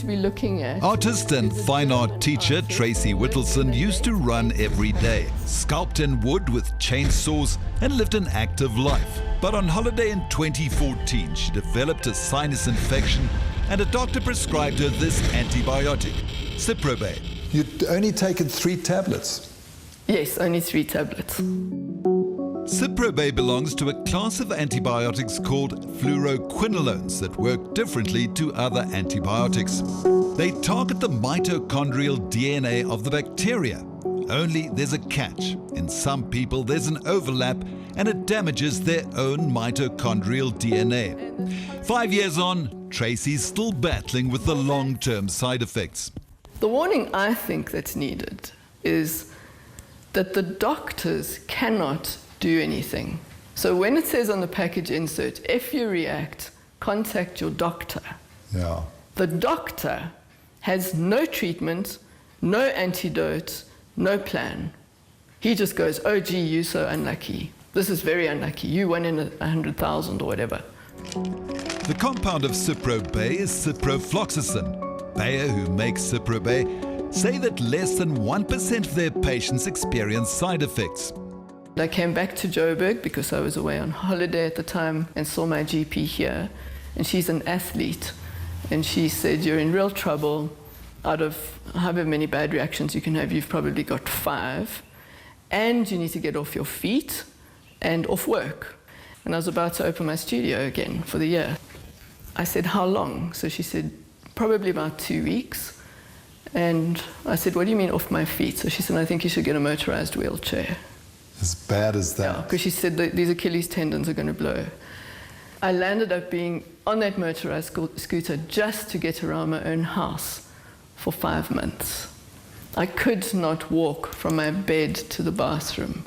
To be looking at. Artist and fine art teacher Tracy Whittleson used to run every day, sculpt in wood with chainsaws, and lived an active life. But on holiday in 2014, she developed a sinus infection, and a doctor prescribed her this antibiotic, Ciprobay. You'd only taken 3 tablets. Yes, only 3 tablets. Ciprobay belongs to a class of antibiotics called fluoroquinolones that work differently to other antibiotics. They target the mitochondrial DNA of the bacteria. Only there's a catch. In some people there's an overlap and it damages their own mitochondrial DNA. 5 years on, Tracy's still battling with the long-term side effects. The warning I think that's needed is that the doctors cannot do anything. So when it says on the package insert, if you react, contact your doctor. Yeah. The doctor has no treatment, no antidote, no plan. He just goes, oh gee, you're so unlucky. This is very unlucky. You 1 in 100,000 or whatever. The compound of Ciprobay is ciprofloxacin. Bayer, who makes Ciprobay, say that less than 1% of their patients experience side effects. I came back to Joburg because I was away on holiday at the time and saw my GP here, and she's an athlete, and she said, you're in real trouble. Out of however many bad reactions you can have, you've probably got 5, and you need to get off your feet and off work. And I was about to open my studio again for the year. I said, how long? So she said, probably about 2 weeks. And I said, what do you mean off my feet? So she said, I think you should get a motorized wheelchair. As bad as that? Yeah, because she said that these Achilles tendons are going to blow. I landed up being on that motorized scooter just to get around my own house for 5 months. I could not walk from my bed to the bathroom.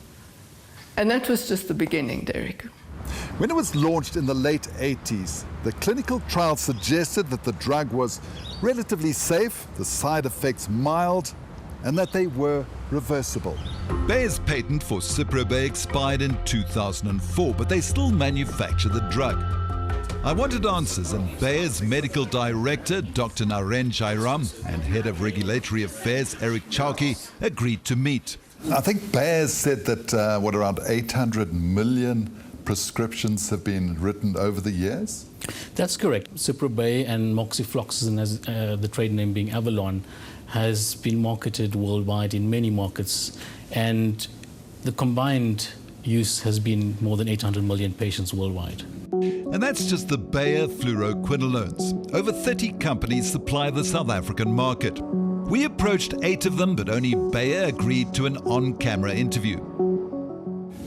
And that was just the beginning, Derek. When it was launched in the late 80s, the clinical trials suggested that the drug was relatively safe, the side effects mild, and that they were reversible. Bayer's patent for Ciprobay expired in 2004, but they still manufacture the drug. I wanted answers, and Bayer's medical director, Dr. Naren Jairam, and head of regulatory affairs, Eric Chowki, agreed to meet. I think Bayer said that, around 800 million prescriptions have been written over the years? That's correct. Ciprobay and moxifloxacin, as the trade name being Avalon, has been marketed worldwide in many markets, and the combined use has been more than 800 million patients worldwide. And that's just the Bayer fluoroquinolones. Over 30 companies supply the South African market. We approached 8 of them, but only Bayer agreed to an on-camera interview.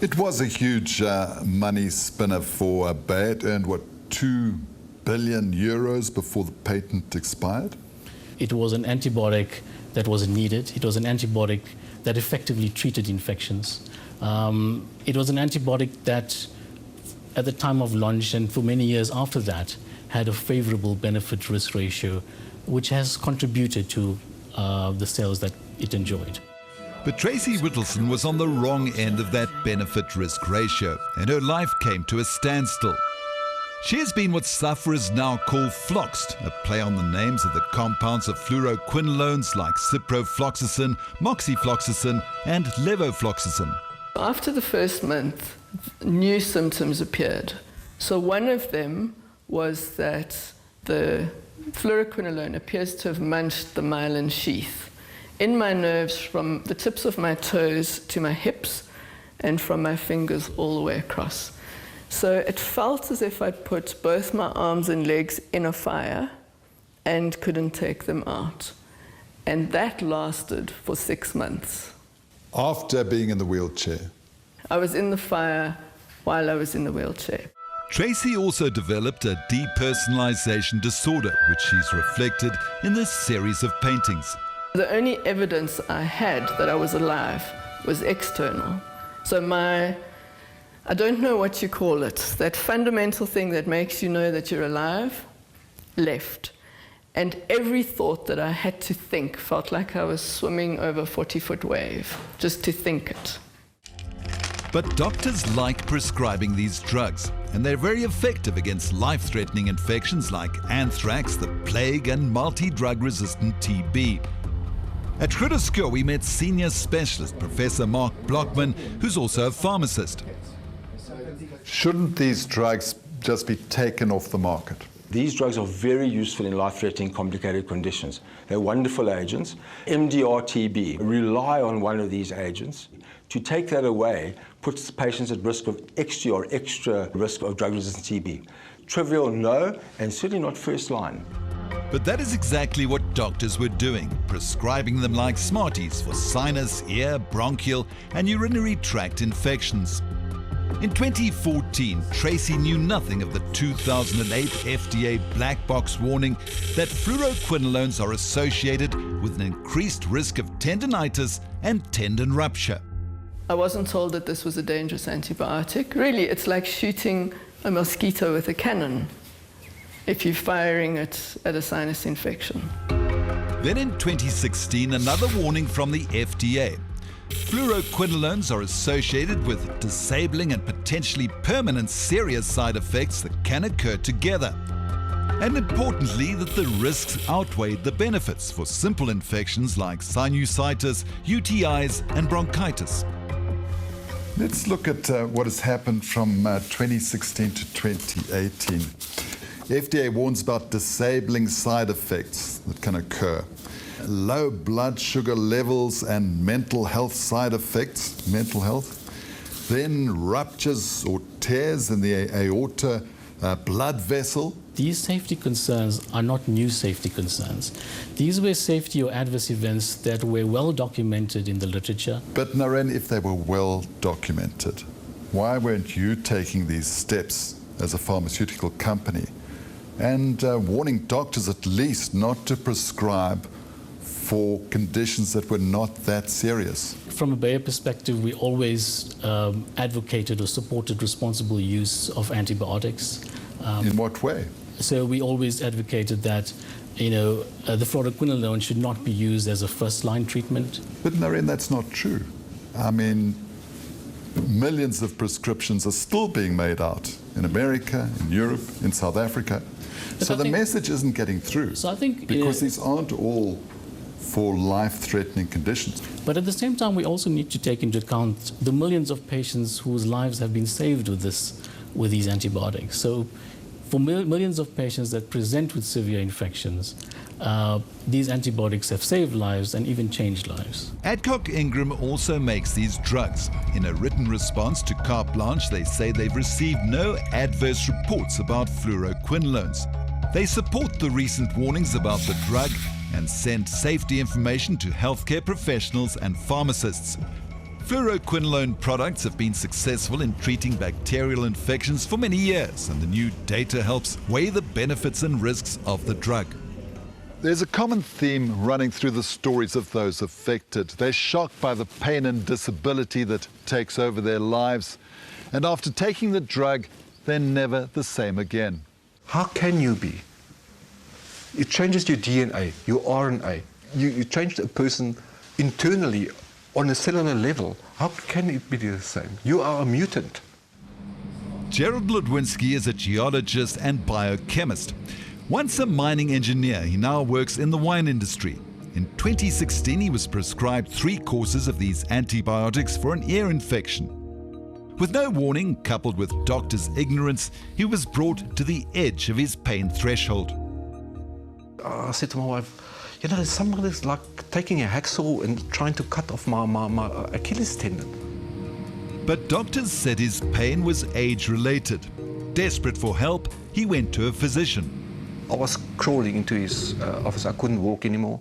It was a huge money spinner for Bayer. It earned, 2 billion euros before the patent expired? It was an antibiotic that was needed. It was an antibiotic that effectively treated infections. It was an antibiotic that, at the time of launch and for many years after that, had a favorable benefit-risk ratio, which has contributed to the sales that it enjoyed. But Tracy Whittleson was on the wrong end of that benefit-risk ratio, and her life came to a standstill. She has been what sufferers now call floxed, a play on the names of the compounds of fluoroquinolones like ciprofloxacin, moxifloxacin, and levofloxacin. After the first month, new symptoms appeared. So one of them was that the fluoroquinolone appears to have munched the myelin sheath in my nerves from the tips of my toes to my hips and from my fingers all the way across. So it felt as if I'd put both my arms and legs in a fire and couldn't take them out. And that lasted for 6 months. After being in the wheelchair? I was in the fire while I was in the wheelchair. Tracy also developed a depersonalization disorder, which she's reflected in this series of paintings. The only evidence I had that I was alive was external. So I don't know what you call it, that fundamental thing that makes you know that you're alive, left. And every thought that I had to think felt like I was swimming over a 40-foot wave, just to think it. But doctors like prescribing these drugs, and they're very effective against life-threatening infections like anthrax, the plague, and multi-drug-resistant TB. At Groote Schuur, we met senior specialist Professor Mark Blockman, who's also a pharmacist. Shouldn't these drugs just be taken off the market? These drugs are very useful in life-threatening complicated conditions. They're wonderful agents. MDR-TB rely on one of these agents. To take that away puts patients at risk of extra risk of drug-resistant TB. Trivial, no, and certainly not first line. But that is exactly what doctors were doing, prescribing them like Smarties for sinus, ear, bronchial, and urinary tract infections. In 2014, Tracy knew nothing of the 2008 FDA black box warning that fluoroquinolones are associated with an increased risk of tendinitis and tendon rupture. I wasn't told that this was a dangerous antibiotic. Really, it's like shooting a mosquito with a cannon if you're firing it at a sinus infection. Then in 2016, another warning from the FDA. Fluoroquinolones are associated with disabling and potentially permanent serious side effects that can occur together. And importantly, that the risks outweighed the benefits for simple infections like sinusitis, UTIs, and bronchitis. Let's look at what has happened from 2016 to 2018. FDA warns about disabling side effects that can occur. Low blood sugar levels and mental health side effects, mental health. Then ruptures or tears in the aorta, blood vessel. These safety concerns are not new safety concerns. These were safety or adverse events that were well documented in the literature. But Naren, if they were well documented, why weren't you taking these steps as a pharmaceutical company and warning doctors at least not to prescribe for conditions that were not that serious? From a Bayer perspective, we always advocated or supported responsible use of antibiotics. In what way? So we always advocated that, the fluoroquinolone should not be used as a first-line treatment. But Naren, that's not true. I mean, millions of prescriptions are still being made out in America, in Europe, in South Africa. But so the message isn't getting through. So I think because these aren't all for life-threatening conditions. But at the same time, we also need to take into account the millions of patients whose lives have been saved with these antibiotics. So for millions of patients that present with severe infections, these antibiotics have saved lives and even changed lives. Adcock Ingram also makes these drugs. In a written response to Carte Blanche, they say they've received no adverse reports about fluoroquinolones. They support the recent warnings about the drug and send safety information to healthcare professionals and pharmacists. Fluoroquinolone products have been successful in treating bacterial infections for many years, and the new data helps weigh the benefits and risks of the drug. There's a common theme running through the stories of those affected. They're shocked by the pain and disability that takes over their lives, and after taking the drug, they're never the same again. How can you be? It changes your DNA, your RNA. You change a person internally on a cellular level. How can it be the same? You are a mutant. Gerald Ludwinski is a geologist and biochemist. Once a mining engineer, he now works in the wine industry. In 2016, he was prescribed 3 courses of these antibiotics for an ear infection. With no warning, coupled with doctors' ignorance, he was brought to the edge of his pain threshold. I said to my wife, somebody's like taking a hacksaw and trying to cut off my Achilles tendon. But doctors said his pain was age-related. Desperate for help, he went to a physician. I was crawling into his office. I couldn't walk anymore.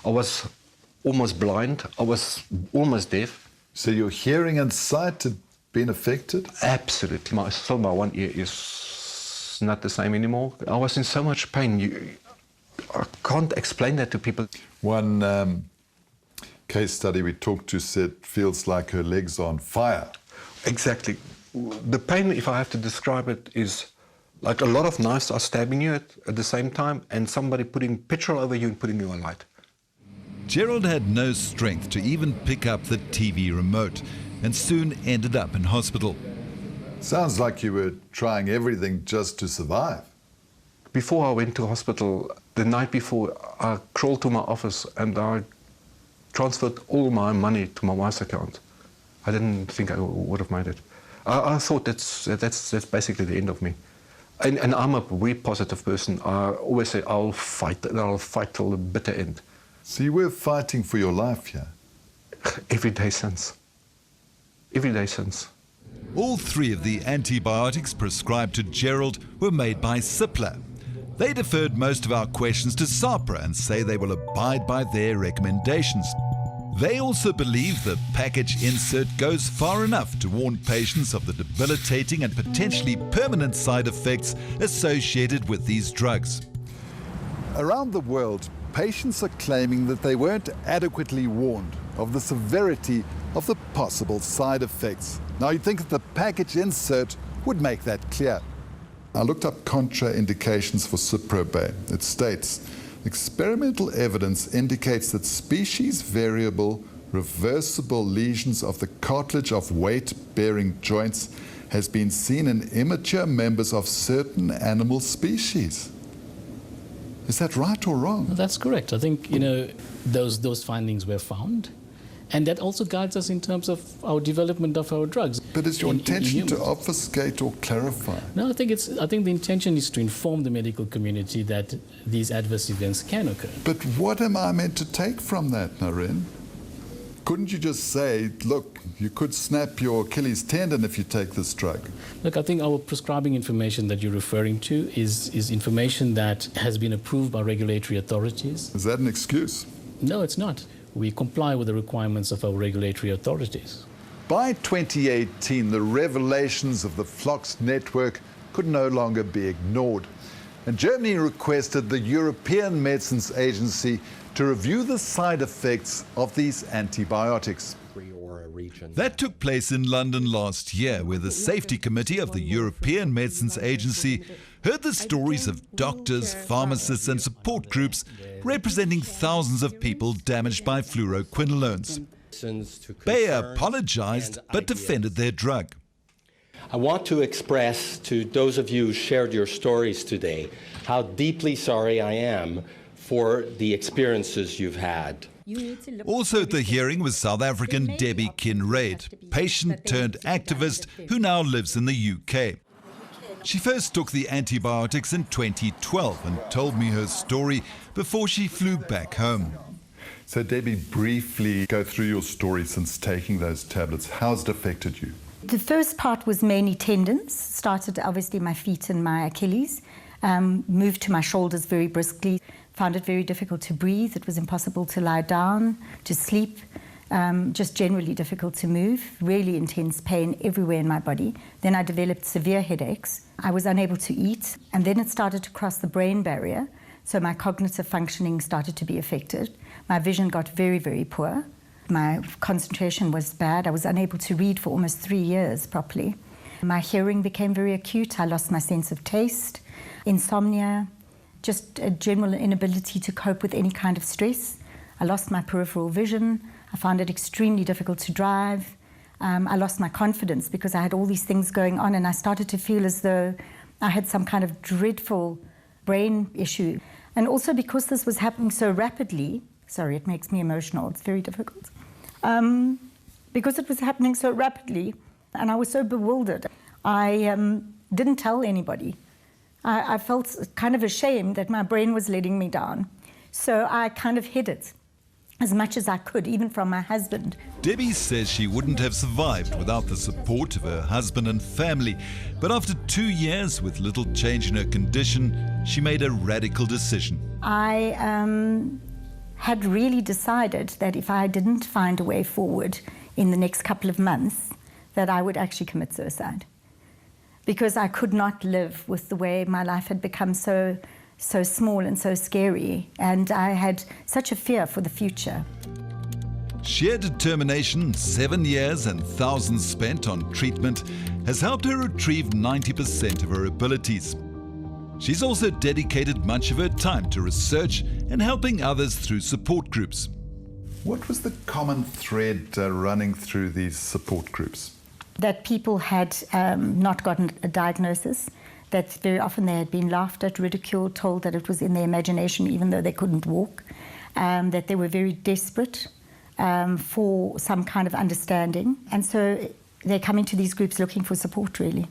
I was almost blind. I was almost deaf. So your hearing and sight had been affected? Absolutely. My one ear is not the same anymore. I was in so much pain. I can't explain that to people. One case study we talked to said, feels like her legs are on fire. Exactly. The pain, if I have to describe it, is like a lot of knives are stabbing you at the same time and somebody putting petrol over you and putting you on light. Gerald had no strength to even pick up the TV remote, and soon ended up in hospital. Sounds like you were trying everything just to survive. Before I went to hospital, the night before, I crawled to my office and I transferred all my money to my wife's account. I didn't think I would have made it. I thought that's basically the end of me. And I'm a very positive person. I always say I'll fight, and I'll fight till the bitter end. So you were fighting for your life here? Every day since. Every day since. All three of the antibiotics prescribed to Gerald were made by Cipla. They deferred most of our questions to SAHPRA and say they will abide by their recommendations. They also believe the package insert goes far enough to warn patients of the debilitating and potentially permanent side effects associated with these drugs. Around the world, patients are claiming that they weren't adequately warned of the severity of the possible side effects. Now, you'd think that the package insert would make that clear. I looked up contraindications for Ciprobe. It states, experimental evidence indicates that species-variable, reversible lesions of the cartilage of weight-bearing joints has been seen in immature members of certain animal species. Is that right or wrong? That's correct. I think, those findings were found. And that also guides us in terms of our development of our drugs. But is your intention to obfuscate or clarify? No, I think the intention is to inform the medical community that these adverse events can occur. But what am I meant to take from that, Erin? Couldn't you just say, look, you could snap your Achilles tendon if you take this drug? Look, I think our prescribing information that you're referring to is information that has been approved by regulatory authorities. Is that an excuse? No, it's not. We comply with the requirements of our regulatory authorities. By 2018, the revelations of the Flox network could no longer be ignored. And Germany requested the European Medicines Agency to review the side effects of these antibiotics. That took place in London last year, where the Safety Committee of the European Medicines Agency heard the stories of doctors, pharmacists and support groups representing thousands of people damaged by fluoroquinolones. Bayer apologized but defended their drug. I want to express to those of you who shared your stories today how deeply sorry I am for the experiences you've had. Also at the hearing was South African Debbie Kinraid, patient turned activist who now lives in the UK. She first took the antibiotics in 2012 and told me her story before she flew back home. So Debbie, briefly go through your story since taking those tablets. How's it affected you? The first part was mainly tendons. Started obviously my feet and my Achilles. Moved to my shoulders very briskly. Found it very difficult to breathe. It was impossible to lie down, to sleep. Just generally difficult to move. Really intense pain everywhere in my body. Then I developed severe headaches. I was unable to eat. And then it started to cross the brain barrier. So my cognitive functioning started to be affected. My vision got very, very poor. My concentration was bad. I was unable to read for almost 3 years properly. My hearing became very acute. I lost my sense of taste, insomnia, just a general inability to cope with any kind of stress. I lost my peripheral vision. I found it extremely difficult to drive. I lost my confidence because I had all these things going on, and I started to feel as though I had some kind of dreadful brain issue. And also because this was happening so rapidly, sorry, it makes me emotional, it's very difficult. Because it was happening so rapidly, and I was so bewildered, I didn't tell anybody. I felt kind of ashamed that my brain was letting me down. So I kind of hid it as much as I could, even from my husband. Debbie says she wouldn't have survived without the support of her husband and family. But after 2 years with little change in her condition, she made a radical decision. I had really decided that if I didn't find a way forward in the next couple of months, that I would actually commit suicide. Because I could not live with the way my life had become so small and so scary, and I had such a fear for the future. Sheer determination, 7 years and thousands spent on treatment has helped her retrieve 90% of her abilities. She's also dedicated much of her time to research and helping others through support groups. What was the common thread running through these support groups? That people had not gotten a diagnosis, that very often they had been laughed at, ridiculed, told that it was in their imagination even though they couldn't walk, that they were very desperate for some kind of understanding. And so they're coming to these groups looking for support, really.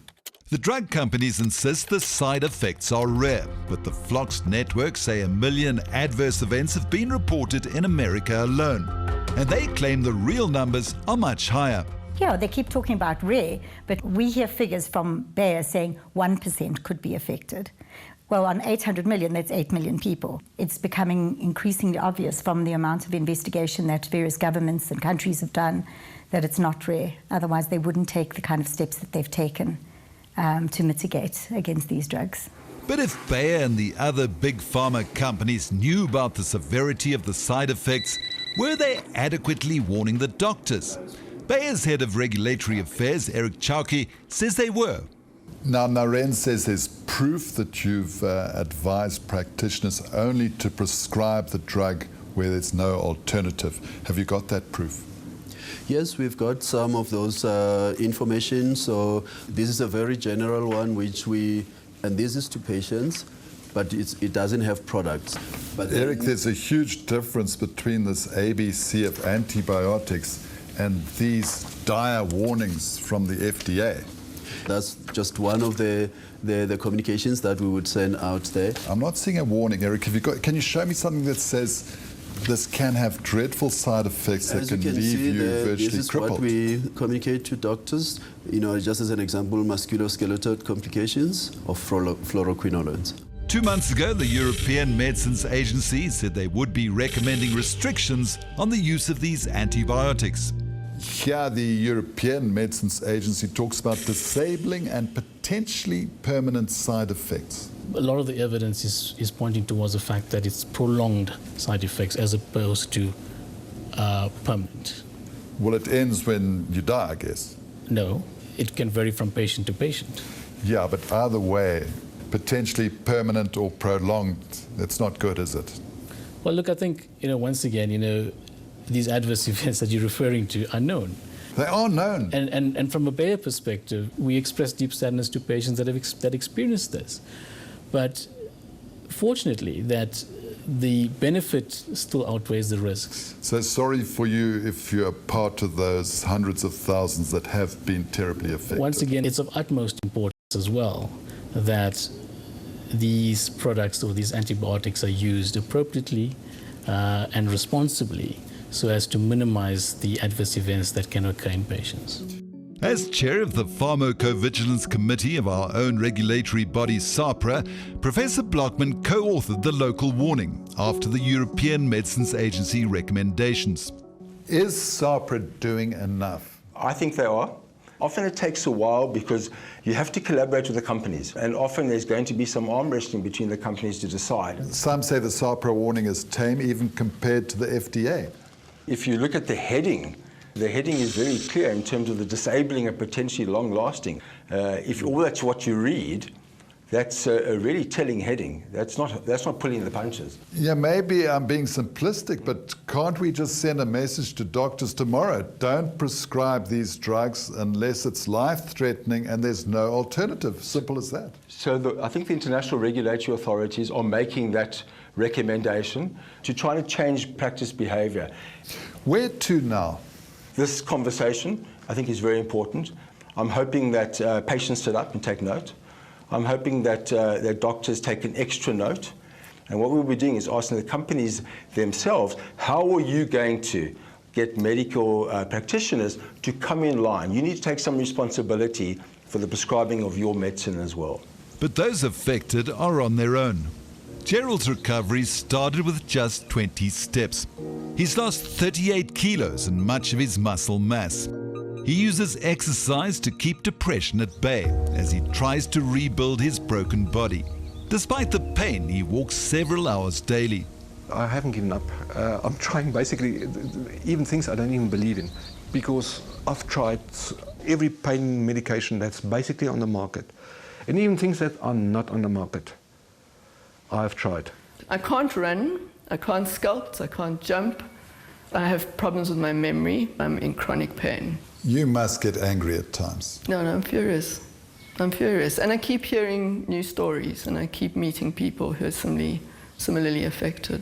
The drug companies insist the side effects are rare, but the Phlox network say 1 million adverse events have been reported in America alone. And they claim the real numbers are much higher. Yeah, they keep talking about rare, but we hear figures from Bayer saying 1% could be affected. Well, on 800 million, that's 8 million people. It's becoming increasingly obvious from the amount of investigation that various governments and countries have done that it's not rare. Otherwise, they wouldn't take the kind of steps that they've taken to mitigate against these drugs. But if Bayer and the other big pharma companies knew about the severity of the side effects, were they adequately warning the doctors? Bayer's head of regulatory affairs, Eric Chauke, says they were. Now, Naren says there's proof that you've advised practitioners only to prescribe the drug where there's no alternative. Have you got that proof? Yes, we've got some of those information. So this is a very general one, and this is to patients, but it doesn't have products. But Eric, there's a huge difference between this ABC of antibiotics and these dire warnings from the FDA. That's just one of the communications that we would send out there. I'm not seeing a warning, Eric. Can you show me something that says this can have dreadful side effects that can leave you virtually this is crippled? what we communicate to doctors. Just as an example, musculoskeletal complications of fluoroquinolones. 2 months ago, the European Medicines Agency said they would be recommending restrictions on the use of these antibiotics. Here, the European Medicines Agency talks about disabling and potentially permanent side effects. A lot of the evidence is pointing towards the fact that it's prolonged side effects as opposed to permanent. Well, it ends when you die, I guess. No, it can vary from patient to patient. Yeah, but either way, potentially permanent or prolonged, that's not good, is it? Well, look, I think, once again, these adverse events that you're referring to are known. They are known. And from a Bayer perspective, we express deep sadness to patients that experience this. But fortunately, that the benefit still outweighs the risks. So sorry for you if you're part of those hundreds of thousands that have been terribly affected. Once again, it's of utmost importance as well that these products or these antibiotics are used appropriately and responsibly so as to minimize the adverse events that can occur in patients. As chair of the Pharmacovigilance Committee of our own regulatory body, SAHPRA, Professor Blockman co-authored the local warning after the European Medicines Agency recommendations. Is SAHPRA doing enough? I think they are. Often it takes a while because you have to collaborate with the companies, and often there's going to be some arm wrestling between the companies to decide. Some say the SAHPRA warning is tame even compared to the FDA. If you look at the heading is very clear in terms of the disabling and potentially long-lasting. If all that's what you read, that's a really telling heading. That's not pulling the punches. Yeah, maybe I'm being simplistic, but can't we just send a message to doctors tomorrow? Don't prescribe these drugs unless it's life-threatening and there's no alternative. Simple as that. So I think the international regulatory authorities are making that recommendation to try to change practice behavior. Where to now? This conversation, I think, is very important. I'm hoping that patients sit up and take note. I'm hoping that doctors take an extra note. And what we'll be doing is asking the companies themselves, how are you going to get medical practitioners to come in line? You need to take some responsibility for the prescribing of your medicine as well. But those affected are on their own. Gerald's recovery started with just 20 steps. He's lost 38 kilos and much of his muscle mass. He uses exercise to keep depression at bay as he tries to rebuild his broken body. Despite the pain, he walks several hours daily. I haven't given up. I'm trying basically even things I don't even believe in, because I've tried every pain medication that's basically on the market, and even things that are not on the market. I've tried. I can't run, I can't sculpt, I can't jump. I have problems with my memory. I'm in chronic pain. You must get angry at times. No, I'm furious. I'm furious. And I keep hearing new stories, and I keep meeting people who are similarly affected.